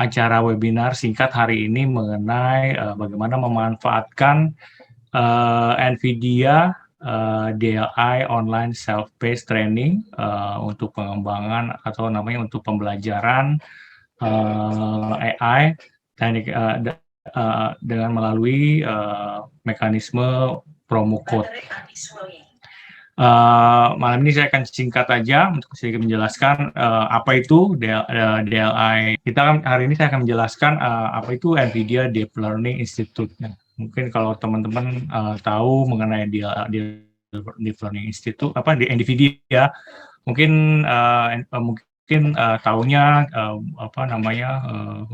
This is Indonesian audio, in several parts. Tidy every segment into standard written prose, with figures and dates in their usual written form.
acara webinar singkat hari ini mengenai bagaimana memanfaatkan NVIDIA DLI Online Self-Paced Training untuk pengembangan atau namanya untuk pembelajaran AI teknik dengan melalui mekanisme promo code. Malam ini saya akan singkat aja untuk sedikit menjelaskan apa itu DLI. Hari ini saya akan menjelaskan apa itu NVIDIA Deep Learning Institute. Mungkin kalau teman-teman tahu mengenai Deep Learning Institute, di NVIDIA, mungkin tahunya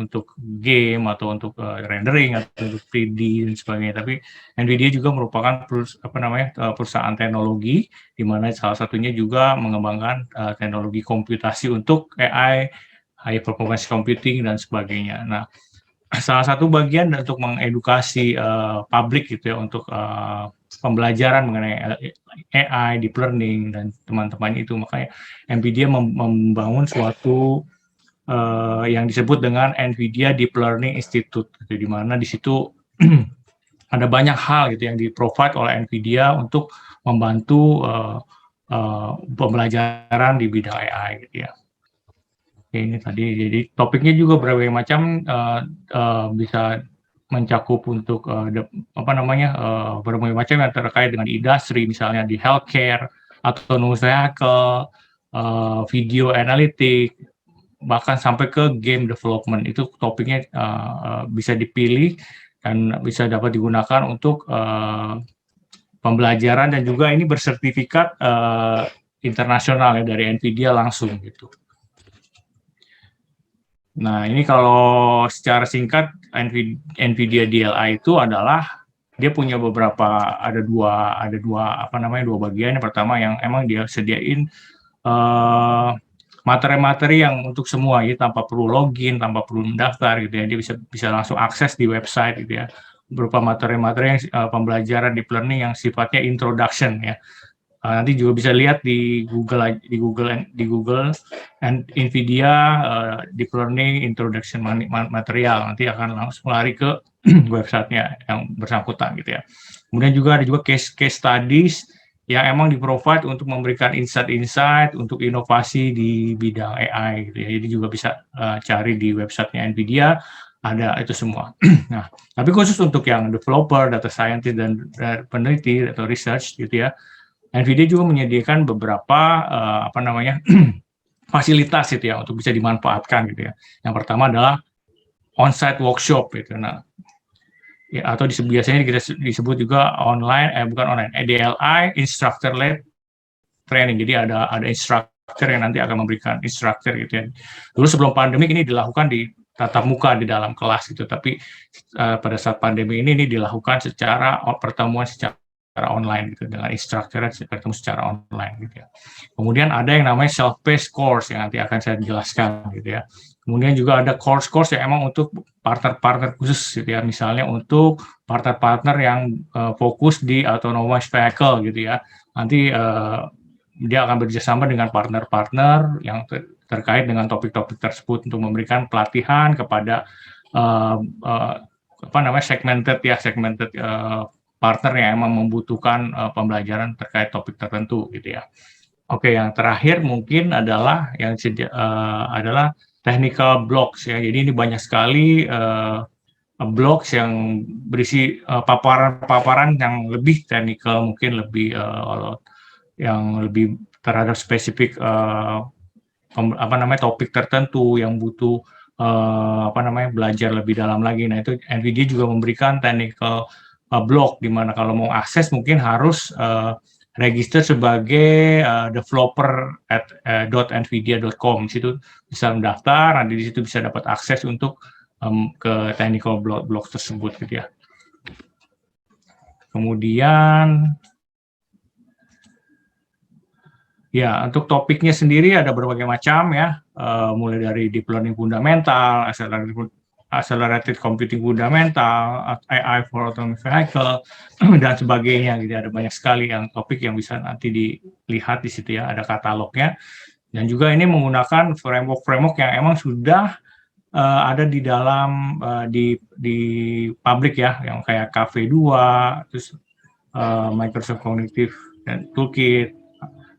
untuk game atau untuk rendering atau untuk 3D dan sebagainya. Tapi NVIDIA juga merupakan perusahaan teknologi di mana salah satunya juga mengembangkan teknologi komputasi untuk AI, high performance computing dan sebagainya. Nah, salah satu bagian untuk mengedukasi publik gitu ya untuk pembelajaran mengenai AI, deep learning dan teman-teman itu, makanya NVIDIA membangun suatu yang disebut dengan NVIDIA Deep Learning Institute, gitu, di mana di situ ada banyak hal gitu yang di-provide oleh NVIDIA untuk membantu pembelajaran di bidang AI gitu ya. Oke, ini tadi jadi topiknya juga berbagai macam, bisa mencakup untuk berbagai macam yang terkait dengan industri, misalnya di healthcare, autonomous vehicle, video analytic, bahkan sampai ke game development. Itu topiknya bisa dipilih dan bisa dapat digunakan untuk pembelajaran, dan juga ini bersertifikat internasional ya dari NVIDIA langsung gitu. Nah, ini kalau secara singkat NVIDIA DLI itu adalah dia punya ada dua bagian. Yang pertama yang emang dia sediain materi-materi yang untuk semua ya, tanpa perlu login, tanpa perlu mendaftar gitu ya. Dia bisa langsung akses di website gitu ya. Berupa materi-materi yang pembelajaran deep learning yang sifatnya introduction ya. Nanti juga bisa lihat di Google and NVIDIA Deep Learning Introduction material, nanti akan langsung lari ke websitenya yang bersangkutan gitu ya. Kemudian ada juga case studies yang emang di-provide untuk memberikan insight untuk inovasi di bidang AI gitu ya. Jadi juga bisa cari di websitenya NVIDIA, ada itu semua. Nah, tapi khusus untuk yang developer, data scientist dan peneliti atau research gitu ya, NVIDIA juga menyediakan beberapa fasilitas gitu ya untuk bisa dimanfaatkan gitu ya. Yang pertama adalah on-site workshop gitu. Nah, ya, atau biasanya disebut juga DLI instructor-led training. Jadi ada instructor yang nanti akan memberikan instructor gitu ya. Dulu sebelum pandemi ini dilakukan di tatap muka di dalam kelas gitu, tapi pada saat pandemi ini dilakukan pertemuan secara online gitu, dengan instructor bertemu secara online gitu ya. Kemudian ada yang namanya self-paced course yang nanti akan saya jelaskan gitu ya. Kemudian juga ada course yang emang untuk partner-partner khusus gitu ya, misalnya untuk partner-partner yang fokus di autonomous vehicle gitu ya. Nanti dia akan bekerjasama dengan partner-partner yang terkait dengan topik-topik tersebut untuk memberikan pelatihan kepada segmented partner yang emang membutuhkan pembelajaran terkait topik tertentu gitu ya. Oke, yang terakhir mungkin adalah adalah technical blocks ya. Jadi ini banyak sekali blocks yang berisi paparan yang lebih teknikal, mungkin lebih yang lebih terhadap spesifik topik tertentu yang butuh belajar lebih dalam lagi. Nah, itu NVIDIA juga memberikan technical blog, di mana kalau mau akses mungkin harus register sebagai developer at .nvidia.com. Di situ bisa mendaftar, nanti di situ bisa dapat akses untuk ke technical blog tersebut gitu ya. Kemudian ya, untuk topiknya sendiri ada berbagai macam ya, mulai dari deep learning fundamental, accelerated computing fundamental, AI for autonomous vehicle, dan sebagainya gitu. Ada banyak sekali topik yang bisa nanti dilihat di situ ya, ada katalognya. Dan juga ini menggunakan framework yang emang sudah ada di dalam di publik ya, yang kayak Cafe 2, terus Microsoft Cognitive dan Toolkit,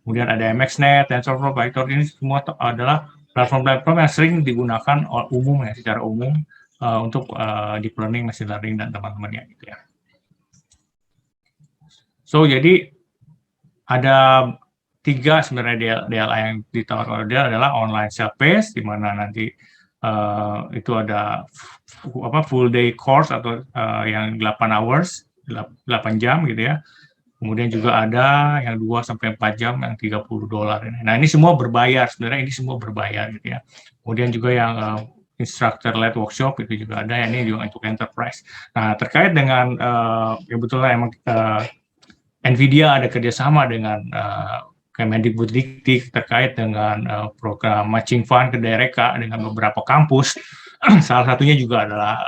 kemudian ada MXNet, TensorFlow, PyTorch, ini semua adalah platform-platform yang sering digunakan umum ya, secara umum untuk deep learning, machine learning dan teman-temannya gitu ya. So jadi ada 3 sebenarnya DLI yang ditawarkan oleh dia adalah online self-paced, di mana nanti itu ada full day course atau yang 8 hours, 8 jam gitu ya. Kemudian juga ada yang 2 sampai 4 jam yang $30 ini. Nah, ini semua berbayar, sebenarnya ini semua berbayar gitu ya. Kemudian juga yang instructor-led workshop itu juga ada, ini juga untuk enterprise. Nah, terkait dengan kebetulan emang NVIDIA ada kerjasama dengan Kemendikbudristek terkait dengan program matching fund ke daerah dengan beberapa kampus. Salah satunya juga adalah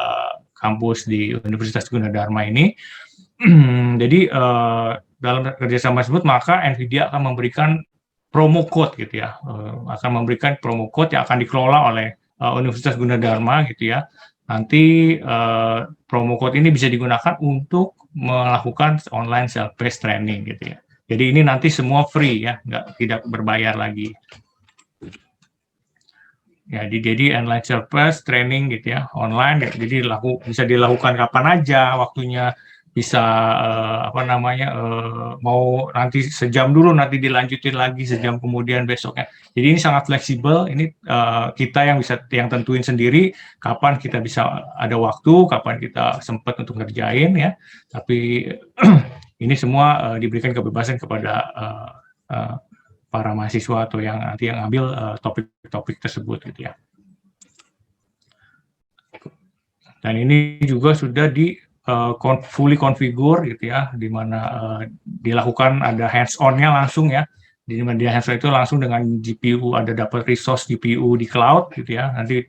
kampus di Universitas Gunadarma ini. Jadi dalam kerjasama tersebut maka NVIDIA akan memberikan promo code gitu ya, akan memberikan promo code yang akan dikelola oleh Universitas Gunadarma gitu ya. Nanti promo code ini bisa digunakan untuk melakukan online self-paced training gitu ya. Jadi ini nanti semua free ya, tidak berbayar lagi. Ya, jadi online self-paced training gitu ya, online ya, jadi bisa dilakukan kapan aja, waktunya bisa mau nanti sejam dulu, nanti dilanjutin lagi sejam kemudian besoknya. Jadi ini sangat fleksibel. Ini kita yang tentuin sendiri kapan kita bisa ada waktu, kapan kita sempat untuk ngerjain ya. Tapi ini semua diberikan kebebasan kepada para mahasiswa atau yang nanti yang ambil topik-topik tersebut gitu ya. Dan ini juga sudah fully configure gitu ya, di mana dilakukan ada hands-on-nya langsung ya, di mana dia hands-on itu langsung dengan GPU, ada dapat resource GPU di cloud gitu ya, nanti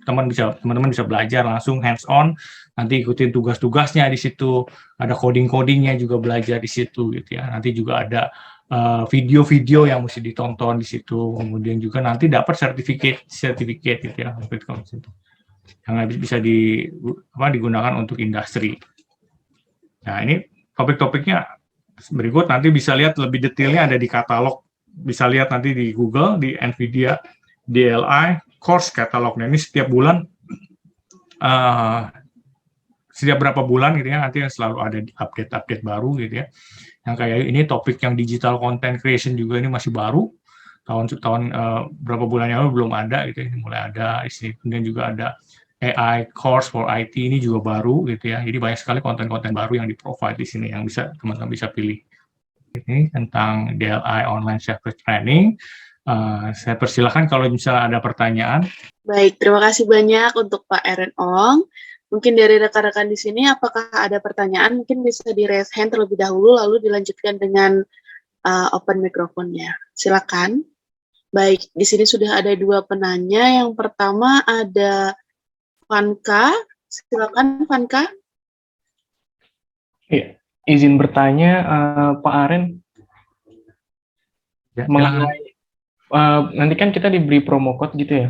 teman-teman bisa belajar langsung hands-on, nanti ikutin tugas-tugasnya di situ, ada coding-codingnya juga belajar di situ gitu ya, nanti juga ada video-video yang mesti ditonton di situ, kemudian juga nanti dapat sertifikat gitu ya, yang bisa digunakan untuk industri. Nah, ini topik-topiknya berikut, nanti bisa lihat lebih detailnya ada di katalog, bisa lihat nanti di Google, di NVIDIA DLI course catalog. Nah, ini setiap bulan, setiap berapa bulan gitu ya, nanti selalu ada update-update baru gitu ya. Yang kayak ini topik yang digital content creation juga ini masih baru, tahun berapa bulan yang lalu belum ada gitu ya, mulai ada di sini. Kemudian juga ada AI course for IT, ini juga baru gitu ya. Jadi banyak sekali konten-konten baru yang di-provide di sini yang bisa teman-teman bisa pilih. Ini tentang DLI online self-paced training. Saya persilahkan kalau misalnya ada pertanyaan. Baik, terima kasih banyak untuk Pak Eren Ong. Mungkin dari rekan-rekan di sini, apakah ada pertanyaan? Mungkin bisa di raise hand terlebih dahulu, lalu dilanjutkan dengan open mikrofonnya. Silakan. Baik, di sini sudah ada 2 penanya. Yang pertama ada Vanka. Silakan, Vanka. Iya, izin bertanya, Pak Aren, Ya, mengenai nanti kan kita diberi promo code gitu ya.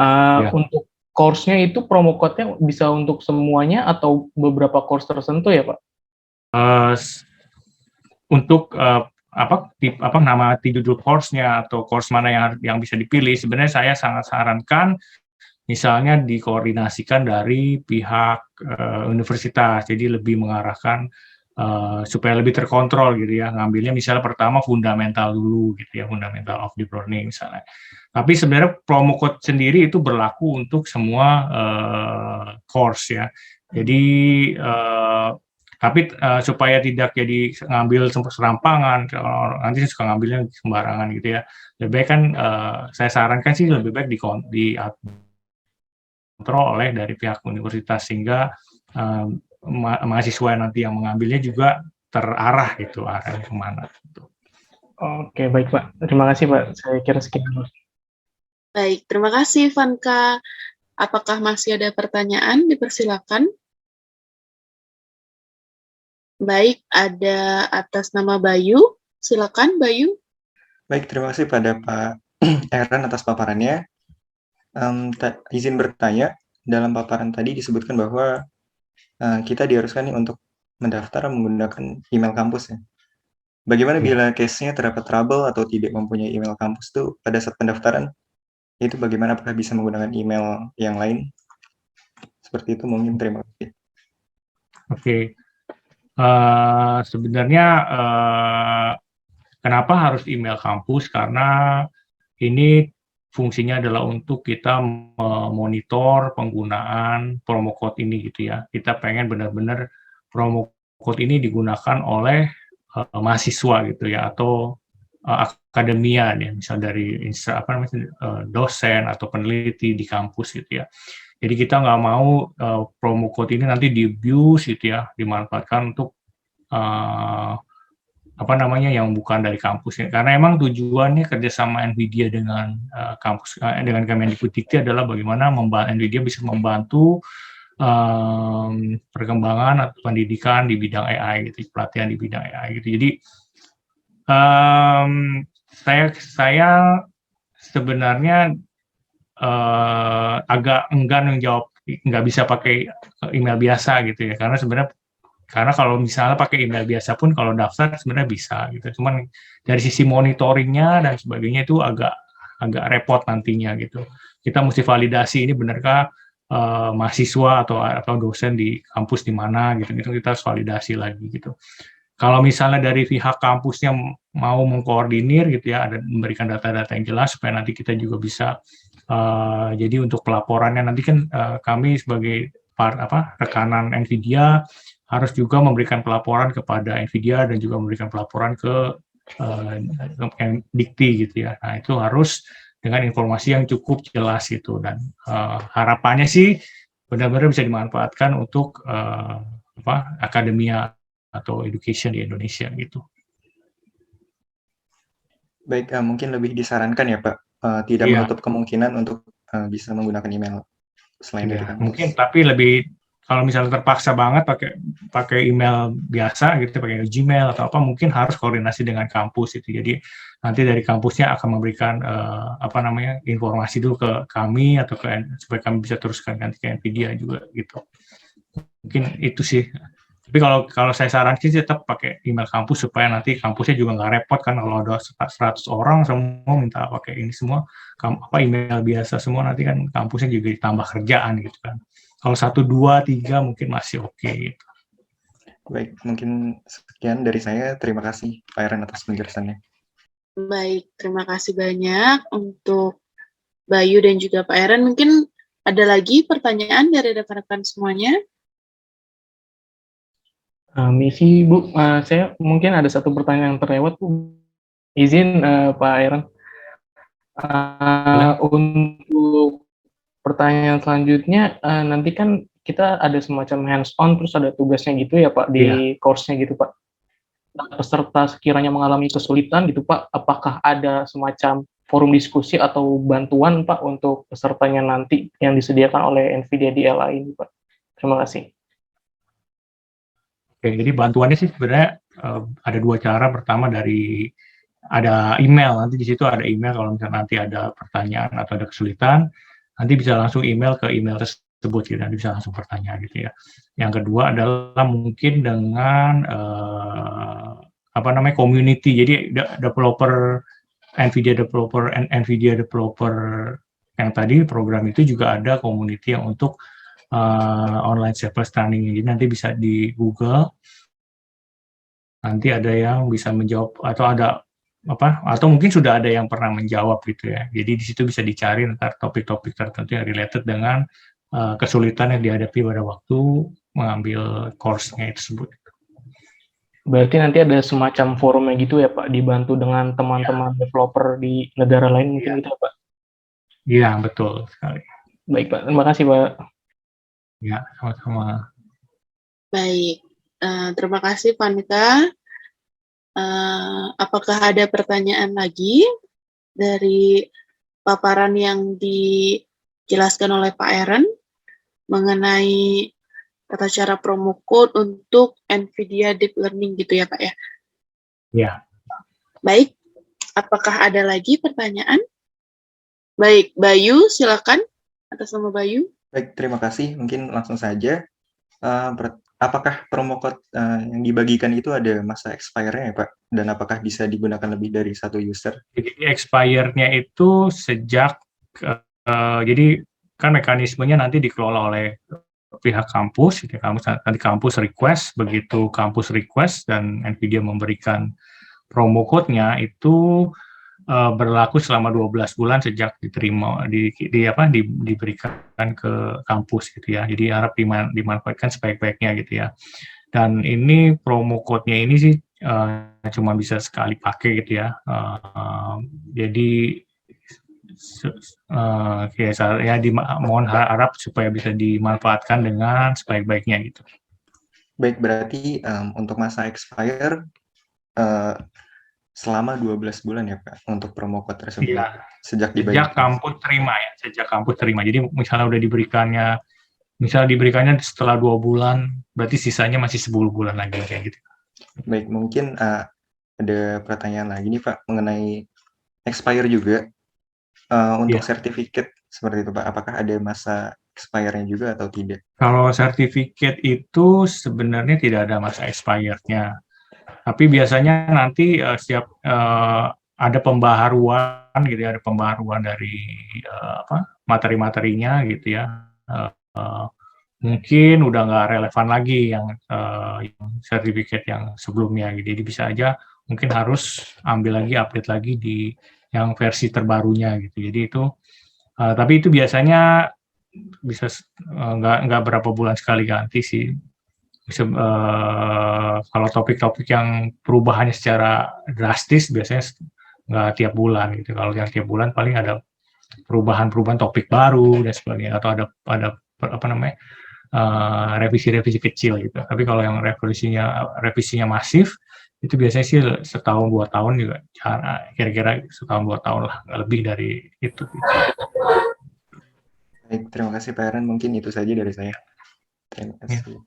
Ya. Untuk course-nya itu promo code-nya bisa untuk semuanya atau beberapa course tertentu ya, Pak? Untuk nama judul course-nya atau course mana yang bisa dipilih, sebenarnya saya sangat sarankan misalnya dikoordinasikan dari pihak universitas, jadi lebih mengarahkan supaya lebih terkontrol gitu ya, ngambilnya misalnya pertama fundamental dulu gitu ya, fundamental of deep learning misalnya. Tapi sebenarnya promo code sendiri itu berlaku untuk semua course ya. Jadi tapi supaya tidak jadi ngambil serampangan, nanti suka ngambilnya sembarangan gitu ya. Lebih baik kan saya sarankan sih lebih baik dikontrol oleh dari pihak universitas, sehingga mahasiswa nanti yang mengambilnya juga terarah gitu, arahnya kemana. Gitu. Oke, baik Pak. Terima kasih Pak. Saya kira sekian. Baik, terima kasih Vanka. Apakah masih ada pertanyaan? Dipersilakan. Baik, ada atas nama Bayu. Silakan, Bayu. Baik, terima kasih pada Pak Eren atas paparannya. Izin bertanya, dalam paparan tadi disebutkan bahwa kita diharuskan nih untuk mendaftar menggunakan email kampus ya. Bagaimana Ya. bila case-nya terdapat trouble atau tidak mempunyai email kampus tuh pada saat pendaftaran? Itu bagaimana, apakah bisa menggunakan email yang lain? Seperti itu mungkin, terima kasih. Oke. Sebenarnya kenapa harus email kampus? Karena ini fungsinya adalah untuk kita memonitor penggunaan promo code ini gitu ya. Kita pengen benar-benar promo code ini digunakan oleh mahasiswa gitu ya, atau akademia ya, misal dari dosen atau peneliti di kampus gitu ya. Jadi kita nggak mau promo code ini nanti di-abuse gitu ya, dimanfaatkan untuk yang bukan dari kampus ya. Karena emang tujuannya kerjasama NVIDIA dengan kampus dengan Kemendikbuddikti adalah bagaimana NVIDIA bisa membantu perkembangan atau pendidikan di bidang AI gitu, pelatihan di bidang AI gitu. Jadi saya sebenarnya agak enggan menjawab, nggak bisa pakai email biasa gitu ya, karena kalau misalnya pakai email biasa pun kalau daftar sebenarnya bisa gitu. Cuman dari sisi monitoringnya dan sebagainya itu agak repot nantinya gitu. Kita mesti validasi ini benarkah mahasiswa atau dosen di kampus di mana gitu. Kita harus validasi lagi gitu. Kalau misalnya dari pihak kampusnya mau mengkoordinir gitu ya, ada memberikan data-data yang jelas supaya nanti kita juga bisa jadi untuk pelaporannya nanti kan kami sebagai rekanan NVIDIA harus juga memberikan pelaporan kepada NVIDIA dan juga memberikan pelaporan ke Dikti gitu ya. Nah, itu harus dengan informasi yang cukup jelas gitu, dan harapannya sih benar-benar bisa dimanfaatkan untuk akademia atau education di Indonesia gitu. Baik, mungkin lebih disarankan ya Pak, tidak menutup kemungkinan untuk bisa menggunakan email selain dari kampus. Mungkin, tapi lebih kalau misalnya terpaksa banget pakai email biasa gitu, pakai Gmail atau apa, mungkin harus koordinasi dengan kampus itu. Jadi nanti dari kampusnya akan memberikan informasi dulu ke kami atau supaya kami bisa teruskan nanti ke NVIDIA juga gitu. Mungkin itu sih. Tapi kalau saya saran sih tetap pakai email kampus supaya nanti kampusnya juga nggak repot kan, kalau ada 100 orang semua minta pakai ini semua email biasa semua, nanti kan kampusnya juga ditambah kerjaan gitu kan. Kalau 1, 2, 3 mungkin masih oke gitu. Baik, mungkin sekian dari saya. Terima kasih Pak Eren atas penjelasannya. Baik, terima kasih banyak untuk Bayu dan juga Pak Eren. Mungkin ada lagi pertanyaan dari rekan-rekan semuanya? Misi Bu, saya mungkin ada satu pertanyaan yang terlewat Bu. Izin Pak Eren. Untuk pertanyaan selanjutnya, nanti kan kita ada semacam hands-on, terus ada tugasnya gitu ya Pak, di course-nya gitu Pak. Nah, peserta sekiranya mengalami kesulitan gitu Pak, apakah ada semacam forum diskusi atau bantuan Pak untuk pesertanya nanti yang disediakan oleh NVIDIA DLI ini Pak? Terima kasih. Oke, jadi bantuannya sih sebenarnya ada 2 cara. Pertama ada email, nanti di situ ada email kalau misalnya nanti ada pertanyaan atau ada kesulitan, nanti bisa langsung email ke email tersebut gitu, nanti bisa langsung bertanya gitu ya. Yang kedua adalah mungkin dengan community. Jadi developer NVIDIA developer yang tadi program itu juga ada community yang untuk online self-paced learning. Jadi nanti bisa di Google, nanti ada yang bisa menjawab atau mungkin sudah ada yang pernah menjawab gitu ya. Jadi di situ bisa dicari ntar topik-topik tertentu yang related dengan kesulitan yang dihadapi pada waktu mengambil course-nya tersebut. Berarti nanti ada semacam forumnya gitu ya Pak, dibantu dengan teman-teman developer di negara lain mungkin gitu ya Pak? Iya, betul sekali. Baik Pak, terima kasih Pak. Ya, sama-sama. Baik, terima kasih Panika. Apakah ada pertanyaan lagi dari paparan yang dijelaskan oleh Pak Eren mengenai tata cara promo code untuk NVIDIA Deep Learning gitu ya Pak ya? Ya. Baik, apakah ada lagi pertanyaan? Baik, Bayu, silakan. Atas nama Bayu. Baik, terima kasih. Mungkin langsung saja. Apakah promo code yang dibagikan itu ada masa expire-nya ya, Pak? Dan apakah bisa digunakan lebih dari satu user? Jadi expired-nya itu sejak, jadi kan mekanismenya nanti dikelola oleh pihak kampus, gitu. Nanti kampus request, begitu kampus request dan NVIDIA memberikan promo code-nya itu berlaku selama 12 bulan sejak diterima diberikan ke kampus gitu ya. Jadi harap dimanfaatkan sebaik-baiknya gitu ya. Dan ini promo code-nya ini sih cuma bisa sekali pakai gitu ya. Jadi mohon harap supaya bisa dimanfaatkan dengan sebaik-baiknya gitu. Baik, berarti untuk masa expire selama 12 bulan ya, Pak, untuk promo code tersebut. Iya. Sejak kampus terima ya, sejak kampus terima. Jadi misalnya udah diberikannya setelah 2 bulan, berarti sisanya masih 10 bulan lagi kayak gitu. Baik, mungkin ada pertanyaan lagi nih, Pak, mengenai expire juga untuk sertifikat seperti itu, Pak. Apakah ada masa expire-nya juga atau tidak? Kalau sertifikat itu sebenarnya tidak ada masa expired-nya. Tapi biasanya nanti setiap ada pembaharuan gitu ya, ada pembaharuan dari materi-materinya gitu ya. Mungkin udah nggak relevan lagi yang sertifikat yang sebelumnya gitu. Jadi bisa aja mungkin harus ambil lagi, update lagi di yang versi terbarunya gitu. Jadi itu tapi itu biasanya bisa nggak berapa bulan sekali ganti sih. Kalau topik-topik yang perubahannya secara drastis biasanya nggak tiap bulan gitu. Kalau yang tiap bulan paling ada perubahan topik baru dan sebagainya, atau ada revisi-revisi kecil gitu. Tapi kalau yang revisinya masif itu biasanya sih setahun 2 tahun juga, kira-kira setahun 2 tahun lah, nggak lebih dari itu. Baik, terima kasih Pak Aaron. Mungkin itu saja dari saya. Terima kasih.